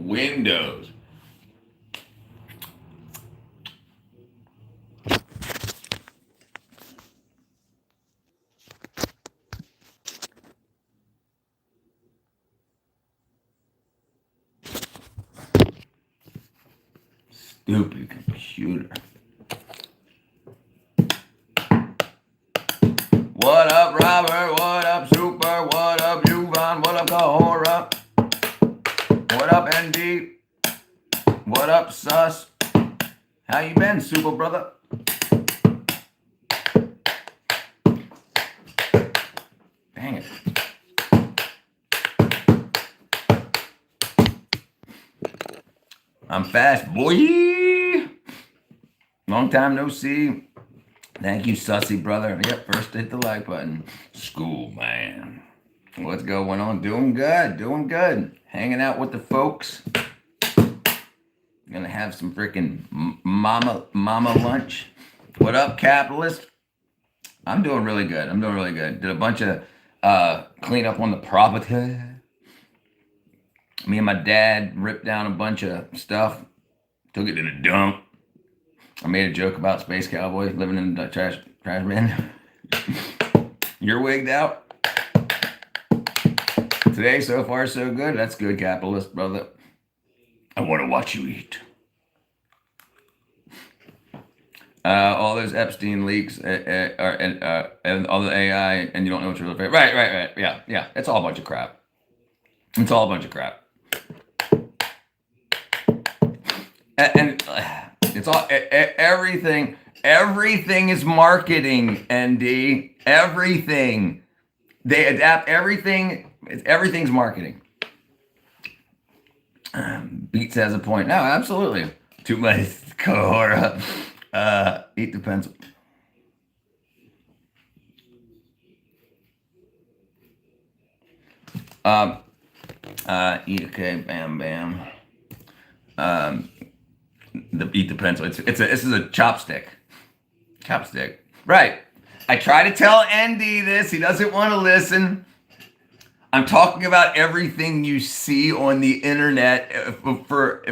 windows. Stupid computer. What up, Robert? What up, Super? What up, Juvan? What up, Kahora? What up, ND? What up, Sus? How you been, Super brother? Dang it. I'm fast, boy. Long time no see. Thank you, Sussy brother. Yep, first hit the like button. School, man. What's going on? Doing good, doing good. Hanging out with the folks. Gonna have some freaking mama lunch. What up, capitalist? I'm doing really good. I'm doing really good. Did a bunch of cleanup on the property. Me and my dad ripped down a bunch of stuff. Took it to the dump. I made a joke about Space Cowboy living in the trash bin. You're wigged out. Today, so far, so good. That's good, capitalist, brother. I want to watch you eat. All those Epstein leaks and all the AI, and you don't know what you're looking at. Right. Yeah. It's all a bunch of crap. It's all a bunch of crap. And it's all everything. Everything is marketing, ND. Everything. They adapt everything. Everything's marketing. Beats has a point. No, absolutely. Too much Kahora. Eat the pencil. Eat okay, bam. Eat the pencil. This is a chopstick. Chopstick. Right. I try to tell Andy this. He doesn't want to listen. I'm talking about everything you see on the internet for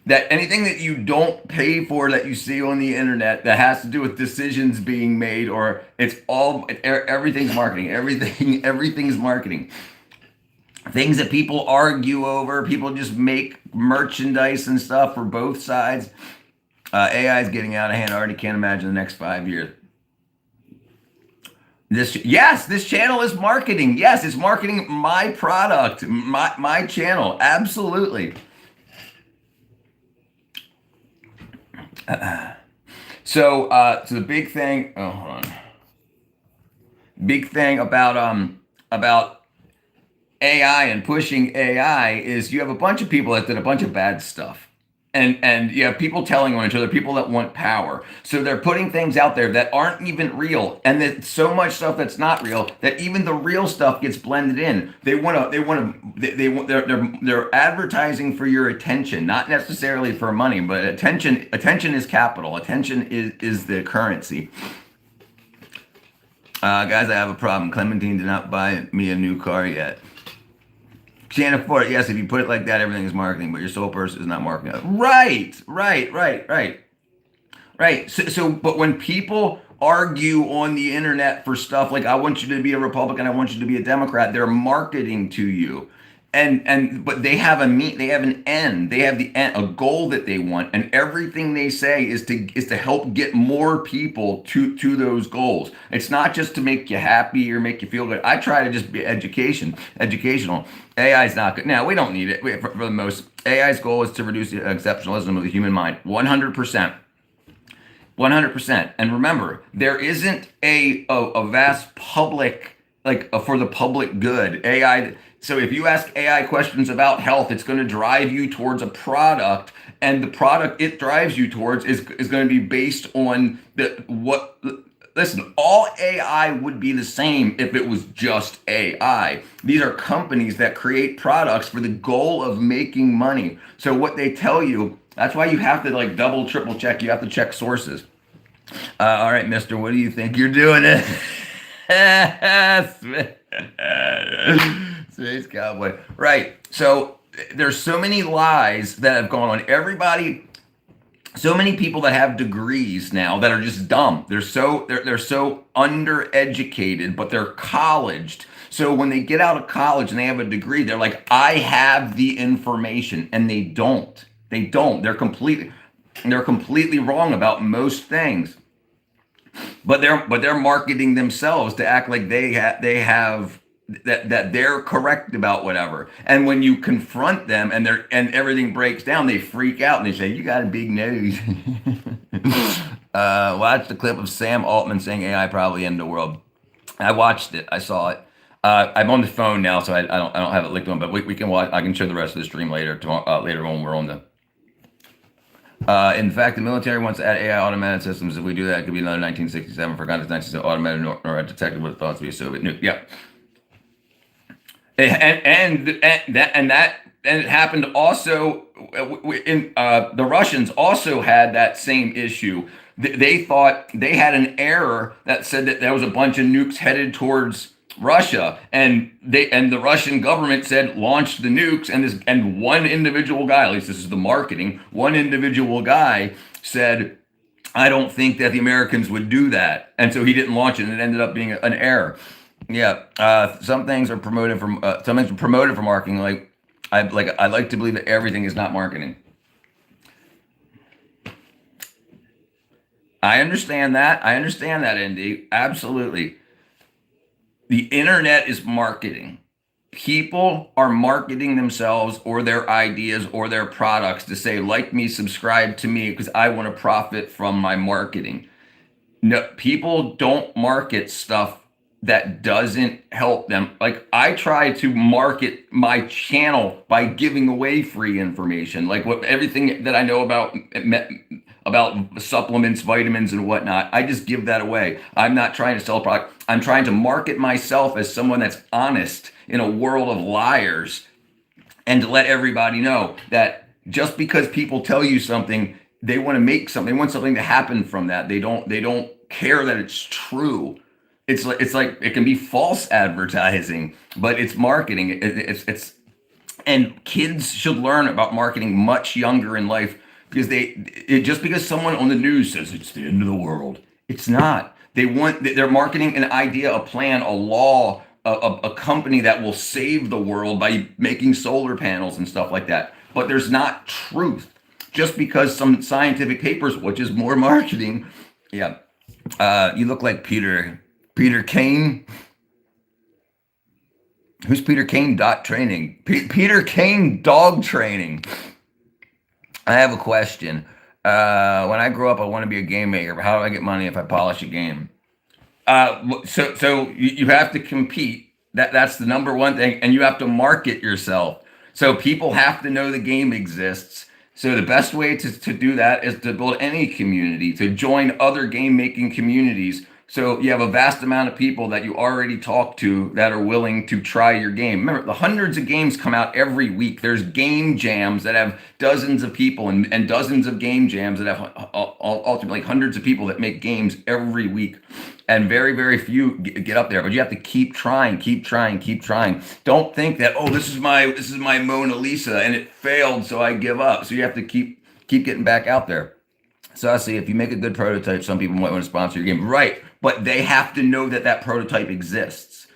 that anything that you don't pay for that you see on the internet that has to do with decisions being made, or everything's marketing. Everything's marketing. Things that people argue over, people just make merchandise and stuff for both sides. AI is getting out of hand. I already can't imagine the next 5 years. This channel is marketing. Yes, it's marketing my product, my channel. Absolutely. So the big thing. Oh, hold on. Big thing about AI and pushing AI is you have a bunch of people that did a bunch of bad stuff. And you have people telling on each other, people that want power. So they're putting things out there that aren't even real, and there's so much stuff that's not real that even the real stuff gets blended in. They're advertising for your attention, not necessarily for money, but attention is capital. Attention is the currency. Guys, I have a problem. Clementine did not buy me a new car yet. Can't afford it. Yes, if you put it like that, everything is marketing, but your soul person is not marketing. Right. So, but when people argue on the internet for stuff like, I want you to be a Republican, I want you to be a Democrat, they're marketing to you. But they have an end. They have a goal that they want, and everything they say is to help get more people to those goals. It's not just to make you happy or make you feel good. I try to just be educational. AI is not good. Now, we don't need it for the most. AI's goal is to reduce the exceptionalism of the human mind. 100%. 100%. And remember, there isn't a vast public, for the public good. AI. So if you ask AI questions about health, it's going to drive you towards a product, and the product it drives you towards is going to be based on listen, all AI would be the same if it was just AI. These are companies that create products for the goal of making money. So what they tell you, that's why you have to double, triple check. You have to check sources. All right, mister, what do you think you're doing? Space Cowboy. Right. So there's so many lies that have gone on. Everybody, so many people that have degrees now that are just dumb. They're so undereducated, but they're colleged. So when they get out of college and they have a degree, they're like, I have the information, and they don't. They don't. They're completely wrong about most things. But they're marketing themselves to act like they have that they're correct about whatever. And when you confront them and everything breaks down, they freak out and they say, "You got a big nose." Watch the clip of Sam Altman saying AI probably end the world. I watched it. I saw it. I'm on the phone now, so I don't have it linked on, but we can watch. I can show the rest of the stream later tomorrow, later on. We're on the. In fact, the military wants to add AI automated systems. If we do that, it could be another 1967 for context 1967 automated nor detected what thought to be a Soviet nuke. Yeah, and it happened also in the Russians also had that same issue. They thought they had an error that said that there was a bunch of nukes headed towards Russia, and the Russian government said launch the nukes, and one individual guy, at least this is the marketing, one individual guy said, I don't think that the Americans would do that, and so he didn't launch it, and it ended up being an error. Yeah, some things are promoted for marketing. I like to believe that everything is not marketing. I understand that, Indy. Absolutely. The internet is marketing. People are marketing themselves or their ideas or their products to say, like me, subscribe to me because I want to profit from my marketing. No, people don't market stuff that doesn't help them. Like I try to market my channel by giving away free information, like what everything that I know about supplements, vitamins, and whatnot. I just give that away. I'm not trying to sell a product. I'm trying to market myself as someone that's honest in a world of liars, and to let everybody know that just because people tell you something, they want to make something, they want something to happen from that. They don't care that it's true. It's like it can be false advertising, but it's marketing. And kids should learn about marketing much younger in life because just because someone on the news says it's the end of the world, it's not. They're marketing an idea, a plan, a law, a company that will save the world by making solar panels and stuff like that. But there's not truth. Just because some scientific papers, which is more marketing, yeah. You look like Peter Kane. Who's Peter Kane? Dot training. Peter Kane dog training. I have a question. When I grow up, I want to be a game maker. But how do I get money if I polish a game? So you have to compete. That's the number one thing, and you have to market yourself. So people have to know the game exists. So the best way to do that is to build any community, to join other game making communities. So you have a vast amount of people that you already talk to that are willing to try your game. Remember, the hundreds of games come out every week. There's game jams that have dozens of people and dozens of game jams that have ultimately hundreds of people that make games every week. And very, very few get up there, but you have to keep trying, keep trying, keep trying. Don't think that, oh, this is my Mona Lisa and it failed, so I give up. So you have to keep getting back out there. So I see if you make a good prototype, some people might want to sponsor your game, right? But they have to know that that prototype exists.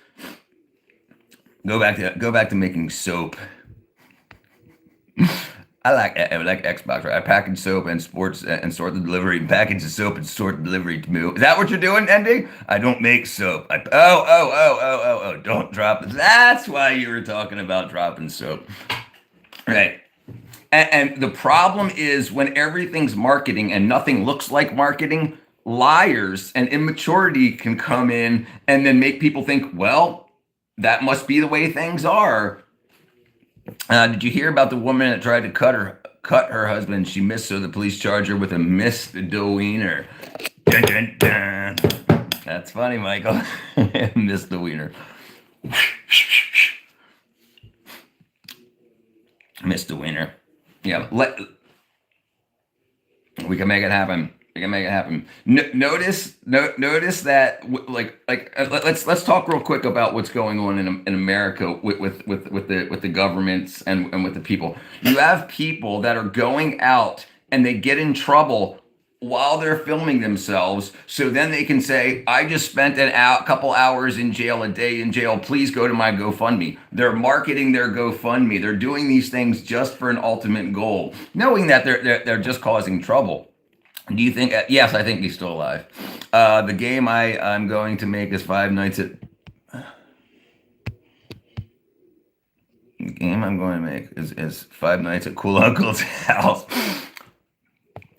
Go back to making soap. I like Xbox, right? I package soap and sports and sort the delivery. Package the soap and sort the delivery to me. Is that what you're doing, Andy? I don't make soap. Oh! Don't drop it. That's why you were talking about dropping soap, right? And the problem is when everything's marketing and nothing looks like marketing, liars and immaturity can come in and then make people think, well, that must be the way things are. Did you hear about the woman that tried to cut her husband? She missed, so the police charged her with a misdemeanor. Dun, dun, dun. That's funny, Michael. Misdemeanor. Misdemeanor. Yeah, we can make it happen. You can make it happen. Notice that let's talk real quick about what's going on in America with the governments and with the people. You have people that are going out and they get in trouble while they're filming themselves, so then they can say, I just spent couple hours in jail, a day in jail, please go to my GoFundMe. They're marketing their GoFundMe. They're doing these things just for an ultimate goal, knowing that they're just causing trouble. Do you think? Yes, I think he's still alive. The game I'm going to make is Five Nights at. The game I'm going to make is Five Nights at Cool Uncle's house.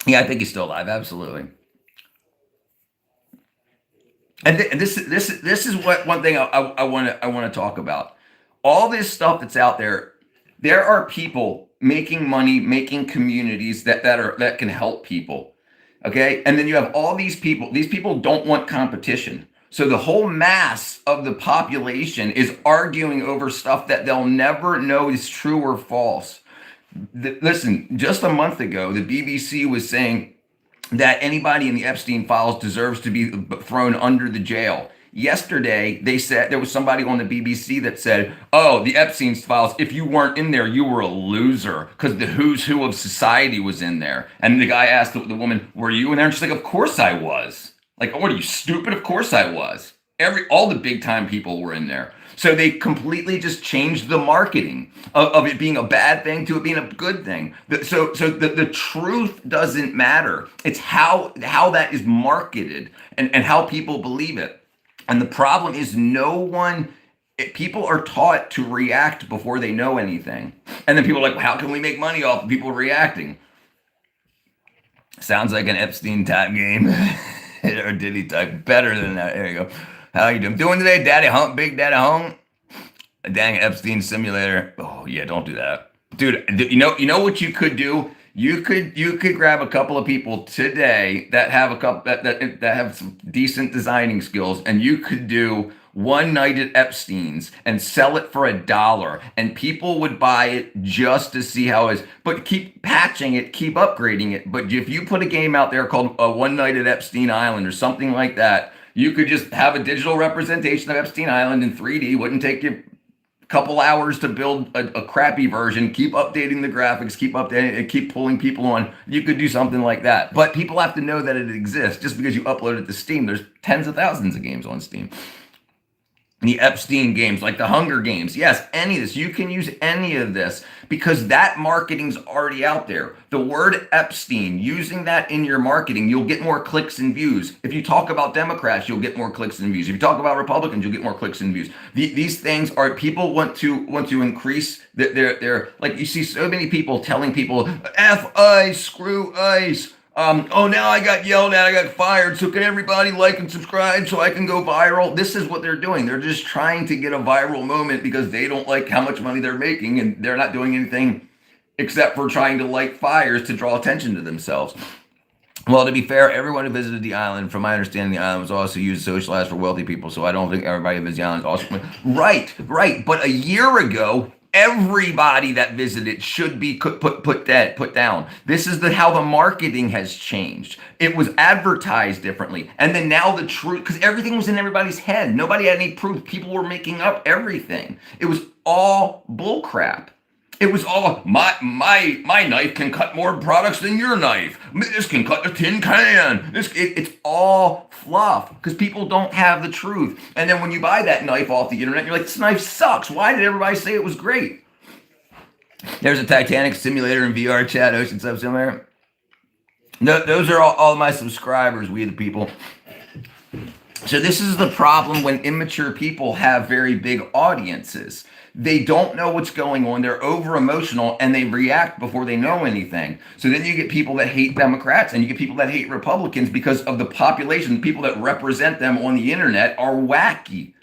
Yeah, I think he's still alive. Absolutely. And this is what one thing I want to talk about. All this stuff that's out there. There are people making money, making communities that can help people. Okay, and then you have all these people. These people don't want competition. So the whole mass of the population is arguing over stuff that they'll never know is true or false. Listen, just a month ago, the BBC was saying that anybody in the Epstein files deserves to be thrown under the jail. Yesterday, they said there was somebody on the BBC that said, oh, the Epstein files, if you weren't in there, you were a loser because the who's who of society was in there. And the guy asked the woman, were you in there? And she's like, of course I was. Like, what are you, stupid? Of course I was. All the big time people were in there. So they completely just changed the marketing of it being a bad thing to it being a good thing. So the truth doesn't matter. It's how that is marketed and how people believe it. And the problem is people are taught to react before they know anything. And then people are like, well, how can we make money off of people reacting? Sounds like an Epstein type game. Or Diddy type. Better than that. There you go. How you doing today, Daddy Hunk? Big Daddy Hunk? Dang Epstein simulator. Oh yeah, don't do that, dude. You know what you could do? You could grab a couple of people today that have that have some decent designing skills, and you could do One Night at Epstein's and sell it for $1, and people would buy it just to see how it is. But keep patching it, keep upgrading it. But if you put a game out there called One Night at Epstein Island or something like that, you could just have a digital representation of Epstein Island in 3D. Wouldn't take you a couple hours to build a crappy version. Keep updating the graphics, keep updating it, keep pulling people on. You could do something like that. But people have to know that it exists. Just because you upload it to Steam, there's tens of thousands of games on Steam. The Epstein games, like the Hunger Games. Yes, any of this. You can use any of this because that marketing's already out there. The word Epstein, using that in your marketing, you'll get more clicks and views. If you talk about Democrats, you'll get more clicks and views. If you talk about Republicans, you'll get more clicks and views. These things are, people want to increase their like, you see so many people telling people, F ICE, screw ICE. Oh, now I got yelled at, I got fired, so can everybody like and subscribe so I can go viral? This is what they're doing. They're just trying to get a viral moment because they don't like how much money they're making, and they're not doing anything except for trying to light fires to draw attention to themselves. Well, to be fair, everyone who visited the island, from my understanding, the island was also used to socialize for wealthy people, so I don't think everybody who visited the island is also... Right. But a year ago, everybody that visited should be put down. This is how the marketing has changed. It was advertised differently, and then now the truth, because everything was in everybody's head. Nobody had any proof. People were making up everything. It was all bullcrap. It was all my knife can cut more products than your knife. This can cut a tin can. It's all fluff because people don't have the truth. And then when you buy that knife off the internet, you're like, this knife sucks. Why did everybody say it was great? There's a Titanic simulator in VR chat. Ocean Sub Simulator. No, those are all my subscribers. We the people. So this is the problem when immature people have very big audiences. They don't know what's going on. They're over emotional and they react before they know anything. So then you get people that hate Democrats and you get people that hate Republicans because of the population. The people that represent them on the internet are wacky.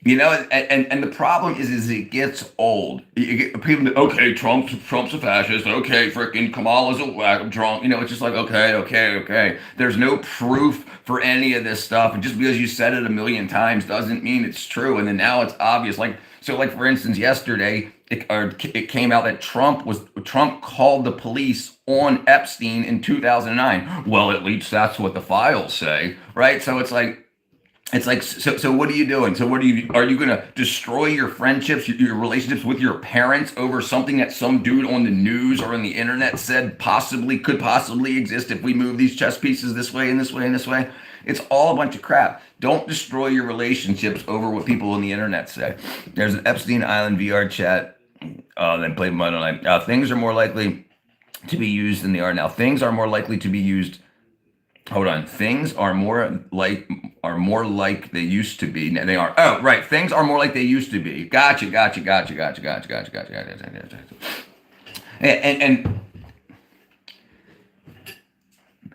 You know, and the problem is it gets old. You get people that, okay, Trump's a fascist. Okay, frickin' Kamala's a whack drunk. You know, it's just like, okay. There's no proof for any of this stuff. And just because you said it a million times doesn't mean it's true. And then now it's obvious. Like, So like for instance, yesterday it came out that Trump called the police on Epstein in 2009. Well, at least that's what the files say, right? So so what are you doing? So are you going to destroy your friendships, your relationships with your parents over something that some dude on the news or on the internet said could possibly exist if we move these chess pieces this way and this way and this way? It's all a bunch of crap. Don't destroy your relationships over what people on the internet say. There's an Epstein Island VR chat that played Mud Online. Things are more likely to be used than they are now. Things are more likely to be used. Hold on. Things are more like they used to be. They are. Oh, right. Things are more like they used to be. Gotcha. And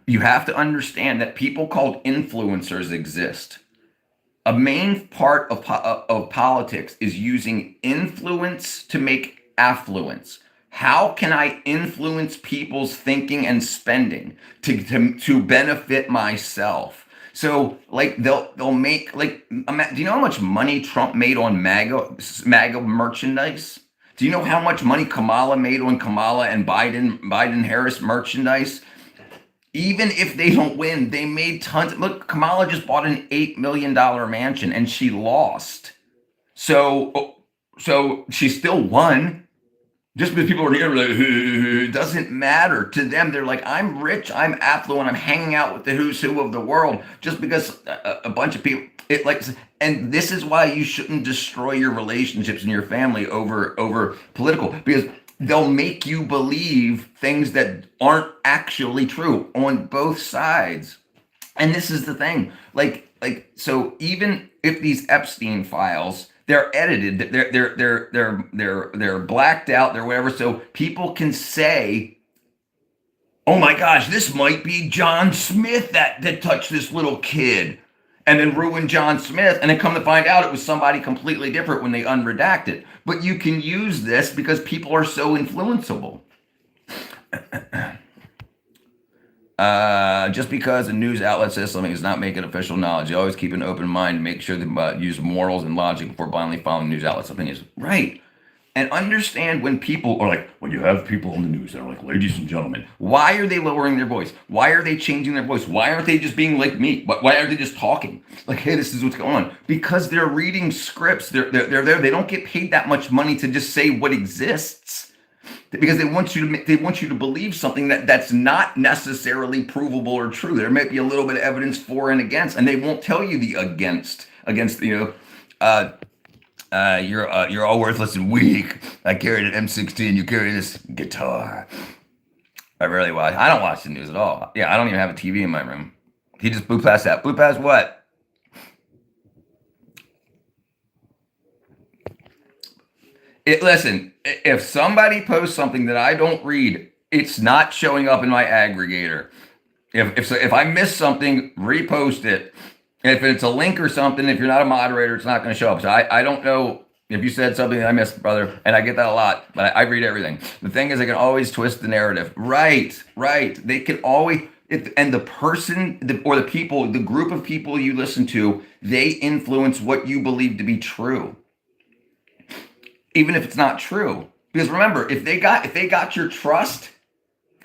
you have to understand that people called influencers exist. A main part of politics is using influence to make affluence. How can I influence people's thinking and spending to benefit myself? So like they'll make like, do you know how much money Trump made on MAGA merchandise? Do you know how much money Kamala made on Kamala and Biden Harris merchandise? Even if they don't win, they made tons. Look, Kamala just bought an $8 million mansion and she lost. So she still won. Just because people are like, it doesn't matter to them. They're like, I'm rich, I'm affluent, I'm hanging out with the who's who of the world. Just because a bunch of people, and this is why you shouldn't destroy your relationships and your family over political, because they'll make you believe things that aren't actually true on both sides. And this is the thing, so even if these Epstein files, they're edited, they're blacked out, they're whatever, so people can say, oh my gosh, this might be John Smith that touched this little kid, and then ruin John Smith, and then come to find out it was somebody completely different when they unredact it. But you can use this because people are so influenceable. Just because a news outlet says something does not make it official knowledge. You always keep an open mind and make sure to use morals and logic before blindly following news outlets' opinions. Right. And understand when people are like, when you have people on the news that are like, ladies and gentlemen, why are they lowering their voice? Why are they changing their voice? Why aren't they just being like me? Why are they just talking? Like, hey, this is what's going on. Because they're reading scripts. They're there. They don't get paid that much money to just say what exists. Because they want you to believe something that's not necessarily provable or true. There might be a little bit of evidence for and against, and they won't tell you the against. You're all worthless and weak. I carried an M16. You carry this guitar. I don't watch the news at all. Yeah, I don't even have a TV in my room. He just blew past that. Blew past what? Listen, if somebody posts something that I don't read, it's not showing up in my aggregator. If I miss something, repost it. If it's a link or something, if you're not a moderator, it's not going to show up. So I don't know if you said something that I missed, brother, and I get that a lot, but I read everything. The thing is, they can always twist the narrative. Right. They can always, and the person or the people, the group of people you listen to, they influence what you believe to be true, even if it's not true. Because remember, if they got your trust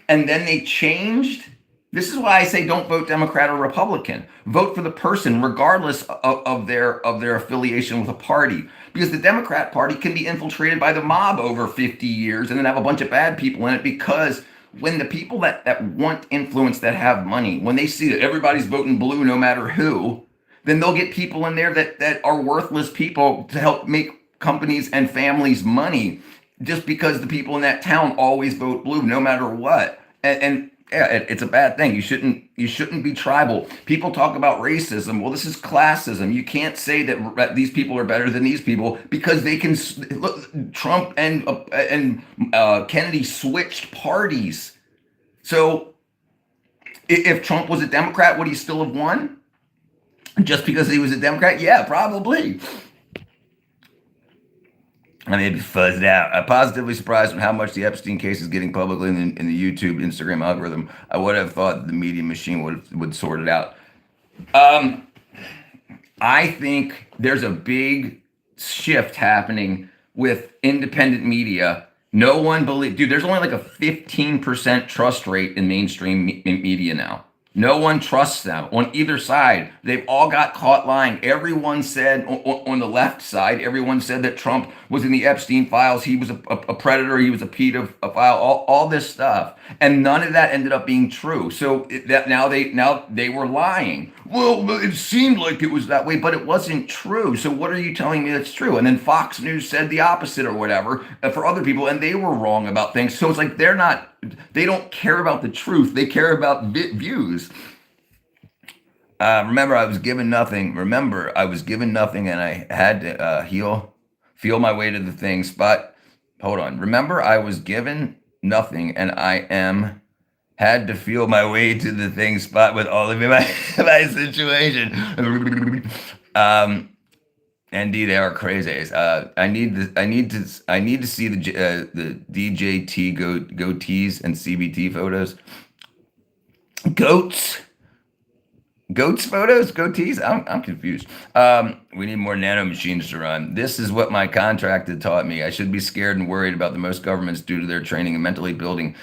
and then they changed, this is why I say don't vote Democrat or Republican. Vote for the person, regardless of their affiliation with a party. Because the Democrat Party can be infiltrated by the mob over 50 years and then have a bunch of bad people in it. Because when the people that want influence, that have money, when they see that everybody's voting blue no matter who, then they'll get people in there that are worthless people to help make companies and families money, just because the people in that town always vote blue no matter what. And yeah, it's a bad thing. You shouldn't be tribal. People talk about racism. Well, this is classism. You can't say that these people are better than these people because they can. Look, Trump and Kennedy switched parties. So if Trump was a Democrat, would he still have won? Just because he was a Democrat? Yeah, probably. I may be fuzzed out. I'm positively surprised at how much the Epstein case is getting publicly in the YouTube, Instagram algorithm. I would have thought the media machine would sort it out. I think there's a big shift happening with independent media. No one believes, dude, there's only like a 15% trust rate in mainstream media now. No one trusts them on either side. They've all got caught lying. Everyone said on the left side, everyone said that Trump was in the Epstein files. He was a predator. He was a pedophile. All this stuff, and none of that ended up being true. So that now they were lying. Well, it seemed like it was that way, but it wasn't true. So what are you telling me that's true? And then Fox News said the opposite or whatever for other people, and they were wrong about things. So it's like they don't care about the truth. They care about views. Remember, I was given nothing. Remember, I was given nothing, and I had to feel my way to the thing. Spot. Hold on. Remember, I was given nothing, and had to feel my way to the thing spot with all of my situation. Indeed, they are crazies. I need to see the DJT goatees and CBT photos. Goats photos, goatees. I'm confused. We need more nano machines to run. This is what my contract had taught me. I should be scared and worried about the most governments due to their training and mentally building,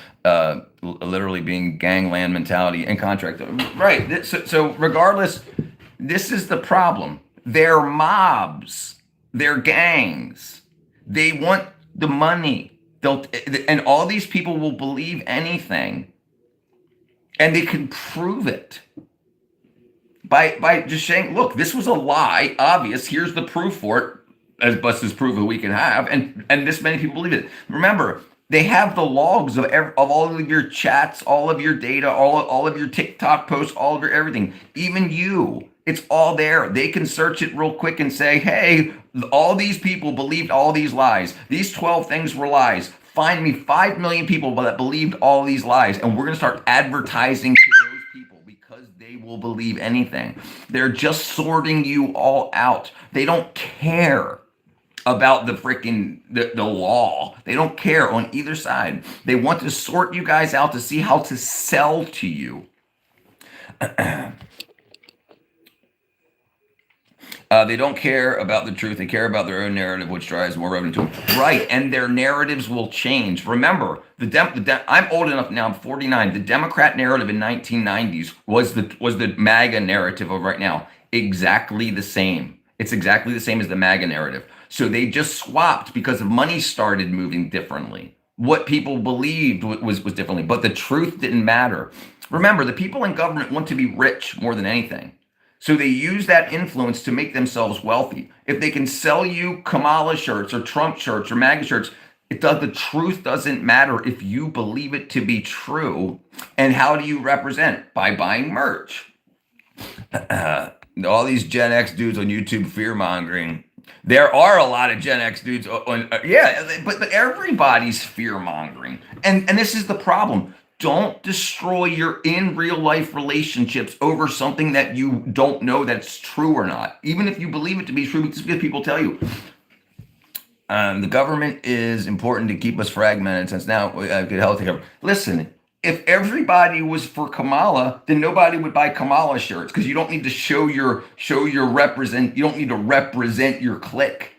literally being gangland mentality and contract. Right. So regardless, this is the problem. They're mobs. They're gangs. They want the money. And all these people will believe anything, and they can prove it by just saying, look, this was a lie, obvious. Here's the proof for it, as best as proof that we can have, and this many people believe it. Remember, they have the logs of all of your chats, all of your data, all of your TikTok posts, all of your everything, even you. It's all there. They can search it real quick and say, hey, all these people believed all these lies. These 12 things were lies. Find me 5 million people that believed all these lies, and we're going to start advertising to those people because they will believe anything. They're just sorting you all out. They don't care about the freaking the law. They don't care on either side. They want to sort you guys out to see how to sell to you. They don't care about the truth. They care about their own narrative, which drives more revenue to them. Right, and their narratives will change. Remember, I'm old enough now. I'm 49. The Democrat narrative in 1990s was the MAGA narrative of right now. Exactly the same. It's exactly the same as the MAGA narrative. So they just swapped because money started moving differently. What people believed was differently, but the truth didn't matter. Remember, the people in government want to be rich more than anything. So they use that influence to make themselves wealthy. If they can sell you Kamala shirts or Trump shirts or MAGA shirts, the truth doesn't matter if you believe it to be true. And how do you represent? By buying merch. All these Gen X dudes on YouTube fear mongering. There are a lot of Gen X dudes on, but everybody's fear mongering. And this is the problem. Don't destroy your in real life relationships over something that you don't know that's true or not. Even if you believe it to be true, because people tell you. The government is important to keep us fragmented since now we could help the government. Listen, if everybody was for Kamala, then nobody would buy Kamala shirts because you don't need to you don't need to represent your clique.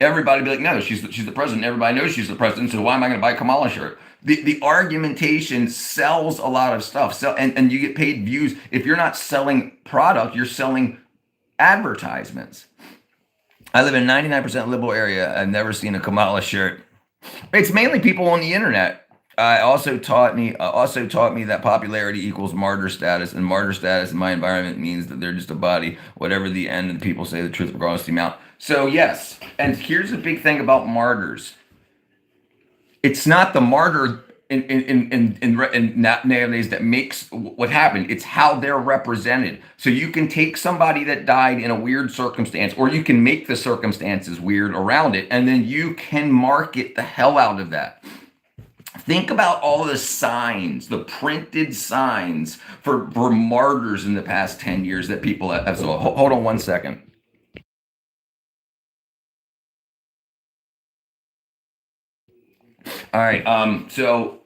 Everybody be like, no, she's the president. Everybody knows she's the president, so why am I going to buy a Kamala shirt? The argumentation sells a lot of stuff. And you get paid views. If you're not selling product, you're selling advertisements. I live in a 99% liberal area. I've never seen a Kamala shirt. It's mainly people on the internet. Also taught me that popularity equals martyr status, and martyr status in my environment means that they're just a body, whatever the end, and people say the truth regardless of the amount. So yes, and here's the big thing about martyrs. It's not the martyr in nowadays that makes what happened. It's how they're represented. So you can take somebody that died in a weird circumstance, or you can make the circumstances weird around it, and then you can market the hell out of that. Think about all the signs, the printed signs for martyrs in the past 10 years that people have saw. Hold on one second. All right. So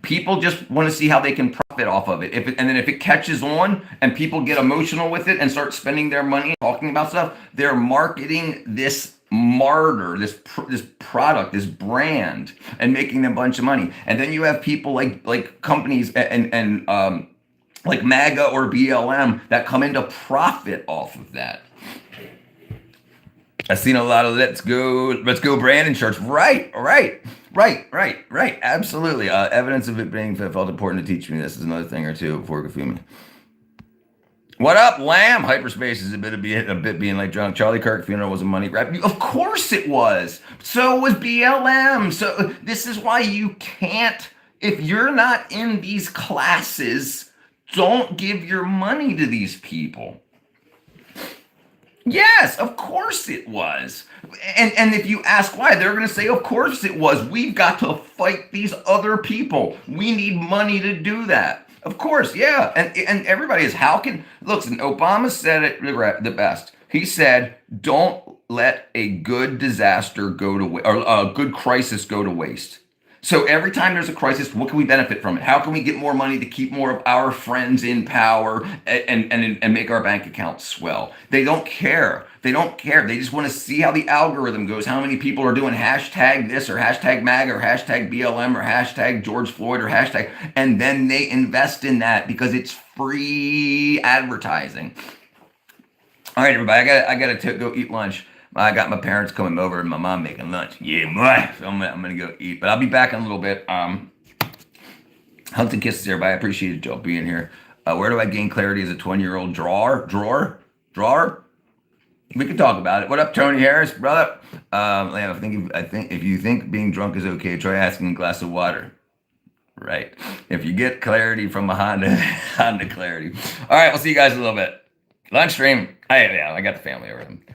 people just want to see how they can profit profit off of it. And then if it catches on and people get emotional with it and start spending their money talking about stuff, they're marketing this martyr, this product, this brand, and making them a bunch of money. And then you have people like companies and like MAGA or BLM that come into profit off of that. I've seen a lot of let's go Brandon shirts. Right. Absolutely. Evidence of it being felt important to teach me this is another thing or two before Kafumi. What up, Lamb? Hyperspace is a bit being like drunk. Charlie Kirk funeral was a money grab. Of course it was. So was BLM. So this is why you can't, if you're not in these classes, don't give your money to these people. Yes, of course it was. And if you ask why, they're going to say, of course it was. We've got to fight these other people. We need money to do that. Of course, yeah. And everybody is, listen, Obama said it the best. He said, don't let a good disaster go to waste, or a good crisis go to waste. So every time there's a crisis, what can we benefit from it? How can we get more money to keep more of our friends in power and make our bank accounts swell? They don't care. They just want to see how the algorithm goes, how many people are doing hashtag this or hashtag MAGA or hashtag BLM or hashtag George Floyd or hashtag, and then they invest in that because it's free advertising. All right, everybody, I gotta go eat lunch. I got my parents coming over and my mom making lunch. Yeah, boy. So I'm gonna go eat, but I'll be back in a little bit. Hugs and kisses, everybody. I appreciate y'all being here. Where do I gain clarity as a 20-year-old drawer? We can talk about it. What up, Tony Harris, brother? I think if you think being drunk is okay, try asking a glass of water. Right. If you get clarity from a Honda clarity. All right, we'll see you guys in a little bit. Lunch stream. I got the family over.